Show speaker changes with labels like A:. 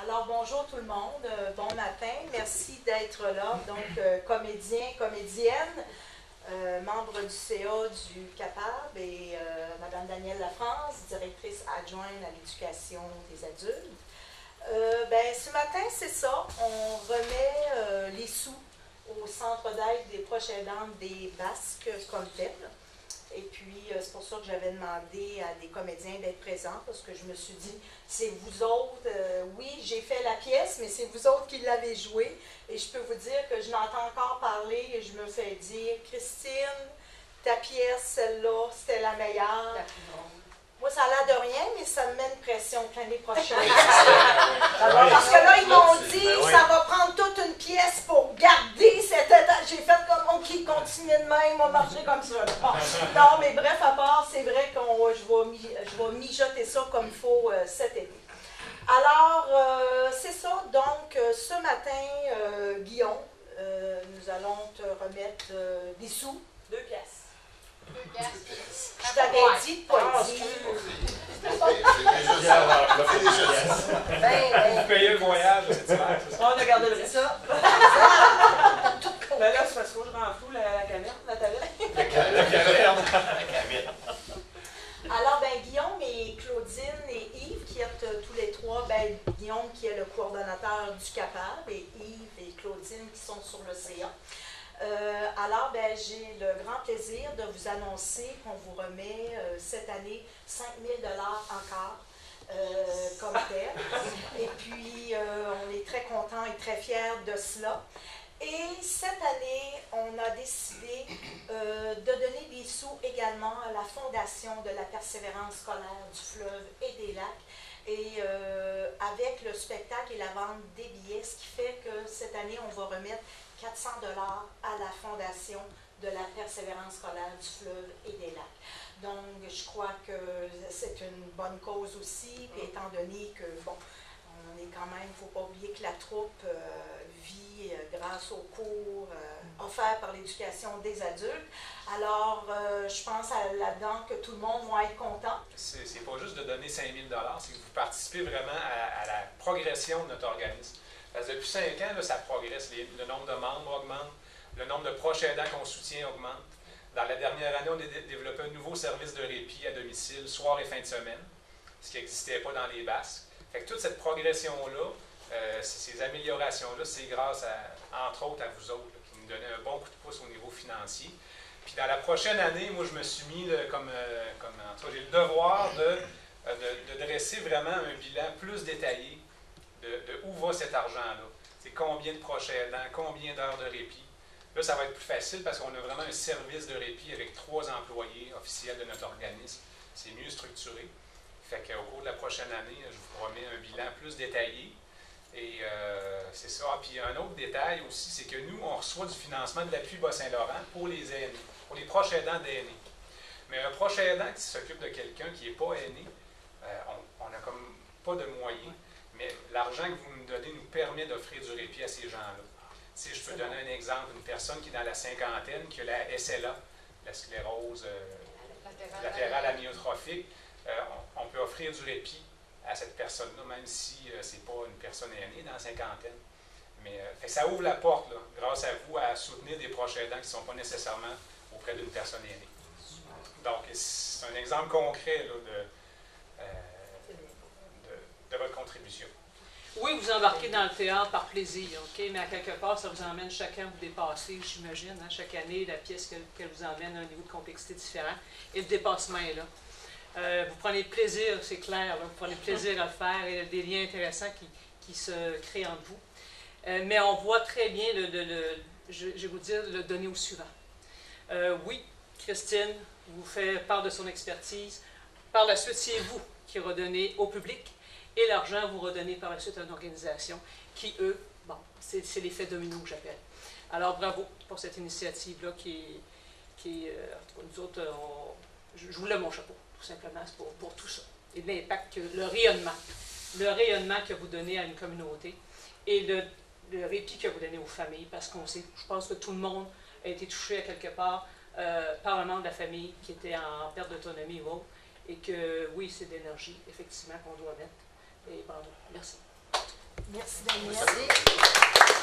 A: Alors, bonjour tout le monde, bon matin, merci d'être là. Donc, comédiens, comédiennes, membres du CA du CAPAB et Mme Danielle Lafrance, directrice adjointe à l'éducation des adultes. Ce matin, c'est ça, on remet les sous au Centre d'aide des proches aidants des Basques comme tel. Et puis, c'est pour ça que j'avais demandé à des comédiens d'être présents, parce que je me suis dit, c'est vous autres, oui, j'ai fait la pièce, mais c'est vous autres qui l'avez jouée. Et je peux vous dire que je l'entends encore parler et je me fais dire, Christine, ta pièce, celle-là, c'était la meilleure. Moi, ça a l'air de rien, mais ça me met une pression pour l'année prochaine. Parce que là, ils m'ont dit que ça va prendre toute une pièce pour garder cette état. J'ai fait comme OK, continue de même, on va marcher comme ça. Bon. Non, mais bref, à part, c'est vrai que je vais mijoter ça comme il faut cet été. Alors, c'est ça. Donc, ce matin, Guillaume, nous allons te remettre des sous, 2 pièces. Je t'avais dit de pas le dire.
B: Vous payez le voyage cet hiver,
A: On a gardé le reste. Ça.
C: Là, c'est parce que je rends flou la caméra, la tablette.
B: La caméra.
A: Alors, Guillaume et Claudine et Yves, qui êtes tous les trois, Guillaume qui est le coordonnateur du CAPAB et Yves et Claudine qui sont sur le CA. Alors, j'ai le grand plaisir de vous annoncer qu'on vous remet cette année 5 000 $ encore comme tel. Et puis, on est très contents et très fiers de cela. Et cette année, on a décidé de donner des sous également à la Fondation de la persévérance scolaire du fleuve et des lacs. Et avec le spectacle et la vente des billets, ce qui fait que cette année, on va remettre 400 $ à la Fondation de la persévérance scolaire du fleuve et des lacs. Donc, je crois que c'est une bonne cause aussi, puis étant donné que, bon, on est quand même, il ne faut pas oublier que la troupe vit grâce aux cours offerts par l'éducation des adultes. Alors, je pense là-dedans que tout le monde va être content.
B: C'est pas juste de donner 5 000 $, c'est que vous participez vraiment à la progression de notre organisme. Parce que depuis 5 ans, là, ça progresse. Le nombre de membres augmente, le nombre de proches aidants qu'on soutient augmente. Dans la dernière année, on a développé un nouveau service de répit à domicile, soir et fin de semaine, ce qui n'existait pas dans les Basques. Fait que toute cette progression-là, ces améliorations-là, c'est grâce, entre autres, à vous autres, là, qui nous donnez un bon coup de pouce au niveau financier. Puis dans la prochaine année, moi, je me suis mis, j'ai le devoir de dresser vraiment un bilan plus détaillé de où va cet argent-là. C'est combien de proches aidants, combien d'heures de répit. Là, ça va être plus facile parce qu'on a vraiment un service de répit avec 3 employés officiels de notre organisme. C'est mieux structuré. Fait qu'au cours de la prochaine année, je vous promets un bilan plus détaillé. Et c'est ça. Puis un autre détail aussi, c'est que nous, on reçoit du financement de l'appui Bas-Saint-Laurent pour les aînés, pour les proches aidants d'aînés. Mais un proche aidant qui s'occupe de quelqu'un qui n'est pas aîné, on n'a comme pas de moyens. Mais l'argent que vous nous donnez nous permet d'offrir du répit à ces gens-là. Si je peux donner un exemple, une personne qui est dans la cinquantaine, qui a la SLA, la sclérose latérale amyotrophique, on peut offrir du répit à cette personne-là, même si ce n'est pas une personne aînée dans la cinquantaine. Mais ça ouvre la porte, là, grâce à vous, à soutenir des proches aidants qui ne sont pas nécessairement auprès d'une personne aînée. Donc, c'est un exemple concret là, de votre contribution.
C: Oui, vous embarquez dans le théâtre par plaisir, OK? Mais à quelque part, ça vous emmène chacun à vous dépasser, j'imagine. Hein? Chaque année, la pièce qu'elle vous emmène à un niveau de complexité différent. Et le dépassement est là. Vous prenez plaisir, c'est clair, là, vous prenez plaisir à le faire et il y a des liens intéressants qui se créent entre vous. Mais on voit très bien, je vais vous dire, le donner au suivant. Oui, Christine vous fait part de son expertise. Par la suite, c'est vous qui redonnez au public. Et l'argent, vous redonnez par la suite à une organisation qui, eux, bon, c'est l'effet domino que j'appelle. Alors, bravo pour cette initiative-là qui en tout cas, nous autres, je vous lève mon chapeau, tout simplement, pour tout ça. Et l'impact, le rayonnement que vous donnez à une communauté et le répit que vous donnez aux familles, parce qu'on sait, je pense que tout le monde a été touché à quelque part par un membre de la famille qui était en perte d'autonomie ou autre, et que, oui, c'est de l'énergie, effectivement, qu'on doit mettre. Et bravo. Merci.
A: Merci, Daniel.
B: Merci.